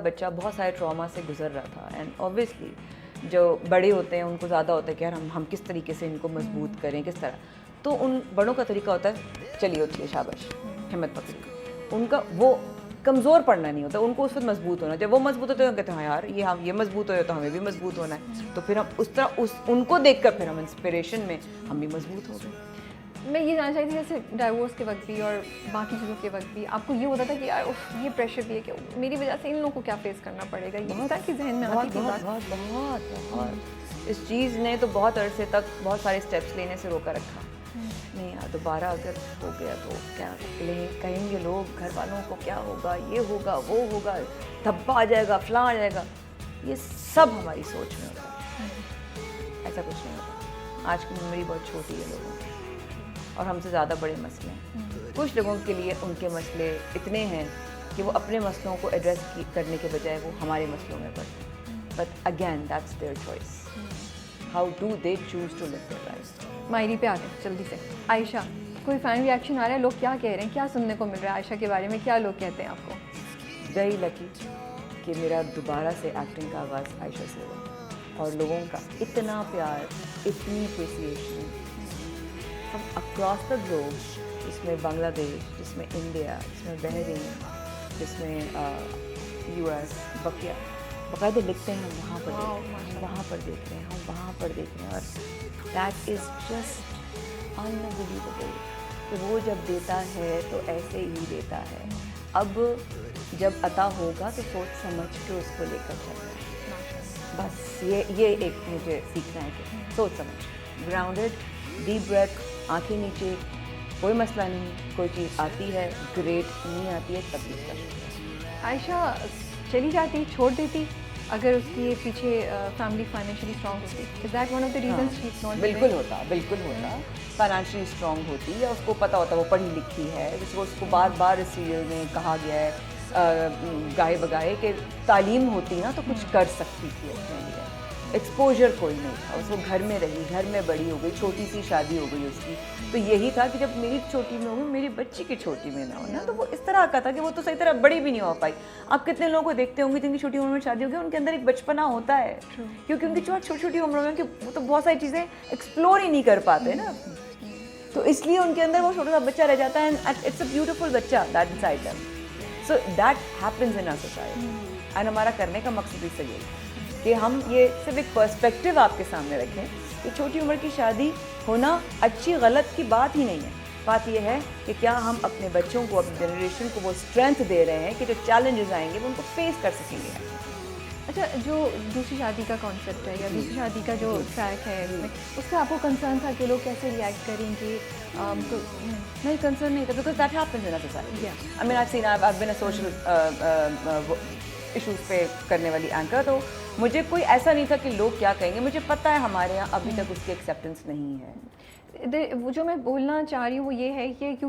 बच्चा बहुत सारे ट्रॉमा से गुजर रहा था एंड ऑब्वियसली जो बड़े होते हैं उनको ज़्यादा होता है कि यार हम किस तरीके से इनको मजबूत करें, किस तरह। तो उन बड़ों का तरीका होता है चलिए उठिए शाबाश, हिम्मत पकड़िए। उनका वो कमज़ोर पड़ना नहीं होता, उनको उस वक्त मजबूत होना। जब वो मजबूत होते हैं कहते हैं हाँ यार ये मजबूत हो तो हमें भी मजबूत होना है। तो फिर हम उस तरह उनको देख कर फिर हम इंस्पिरेशन में हम भी मजबूत हो गए। मैं ये जानना चाहती थी जैसे डाइवोर्स के वक्त भी और बाकी चीज़ों के वक्त भी आपको ये होता था कि यार ये प्रेशर भी है कि मेरी वजह से इन लोगों को क्या फेस करना पड़ेगा, ये इस तरह की जहन में आती थी बात? बहुत इस चीज़ ने तो बहुत अरसे तक बहुत सारे स्टेप्स लेने से रोका रखा। नहीं यार दोबारा अगर हो गया तो क्या कहेंगे लोग, घर वालों को क्या होगा, ये होगा वो होगा, धब्बा आ जाएगा, फलां आ जाएगा। ये सब हमारी सोच में होता है, ऐसा कुछ नहीं होता। आज की मेमोरी बहुत छोटी है लोगों की और हमसे ज़्यादा बड़े मसले हैं। कुछ लोगों के लिए उनके मसले इतने हैं कि वो अपने मसलों को एड्रेस करने के बजाय वो हमारे मसलों में पड़ते हैं। But again that's their choice, how do they choose to live their life. मायरी पे आते हैं जल्दी से। आयशा, कोई फैन रिएक्शन आ रहा है, लोग क्या कह रहे हैं, क्या सुनने को मिल रहा है आयशा के बारे में, क्या लोग कहते हैं आपको? वेरी लकी कि मेरा दोबारा से एक्टिंग का आगाज़ आयशा से हुआ और लोगों का इतना प्यार, इतनी appreciation from across the globe, जिसमें बांग्लादेश, जिसमें इंडिया, जिसमें बहरीन, जिसमें यूएस, बाकायदे लिखते हैं हम वहाँ पर देख रहे हैं, हम वहाँ पर देख रहे हैं। और दैट इज़ जस्ट अनबिलीवेबल कि वो जब देता है तो ऐसे ही देता है। अब जब अता होगा तो सोच समझ के उसको लेकर चलना है। बस ये एक मुझे सीखना है कि सोच समझ, ग्राउंडेड, डीप ब्रेथ, आंखें नीचे, कोई मसला नहीं, कोई चीज़ आती है ग्रेट, नहीं आती है तब भी कर। आयशा चली जाती, छोड़ देती अगर उसके पीछे फैमिली फाइनेंशियली स्ट्रॉन्ग होती? Is that one of the reasons she is not? बिल्कुल होता फाइनेंशियली स्ट्रॉन्ग होती या उसको पता होता वो पढ़ी लिखी है, जिसको उसको बार बार इस सीरियल में कहा गया है गाए बगाए कि तालीम होती ना तो कुछ कर सकती थी अपने लिए। एक्सपोजर कोई नहीं था, उसको घर में रही, घर में बड़ी हो गई, छोटी सी शादी हो गई उसकी। तो यही था कि जब मेरी छोटी में हो मेरी बच्ची की छोटी में ना हो ना, तो वो इस तरह का था कि वो तो सही तरह बड़ी भी नहीं हो पाई। आप कितने लोगों को देखते होंगे जिनकी छोटी उम्र में शादी हो गई, उनके अंदर एक बचपना होता है क्योंकि उनकी छोटी छोटी उम्र में वो तो बहुत सारी चीज़ें एक्सप्लोर ही नहीं कर पाते ना, तो इसलिए उनके अंदर वो छोटा सा बच्चा रह जाता है एंड इट्स अ ब्यूटीफुल बच्चा that inside them. So that happens in our society and हमारा करने का मकसद भी सही है कि हम ये सिर्फ एक पर्सपेक्टिव आपके सामने रखें कि छोटी उम्र की शादी होना अच्छी गलत की बात ही नहीं है। बात यह है कि क्या हम अपने बच्चों को, अपनी जनरेशन को वो स्ट्रेंथ दे रहे हैं कि जो चैलेंजेस आएंगे वो उनको फेस कर सकेंगे। अच्छा, जो दूसरी शादी का कॉन्सेप्ट है या दूसरी शादी का जो ट्रैक है इसमें, उससे आपको कंसर्न था कि लोग कैसे रिएक्ट करेंगे? नहीं, कंसर्न नहीं था because that happens in our society. I mean I seen I have been a social issues पे करने वाली एंकर, तो मुझे कोई ऐसा नहीं था कि लोग क्या कहेंगे। मुझे पता है हमारे यहाँ अभी तक उसकी एक्सेप्टेंस नहीं है। वो जो मैं बोलना चाह रही हूँ वो ये है कि क्योंकि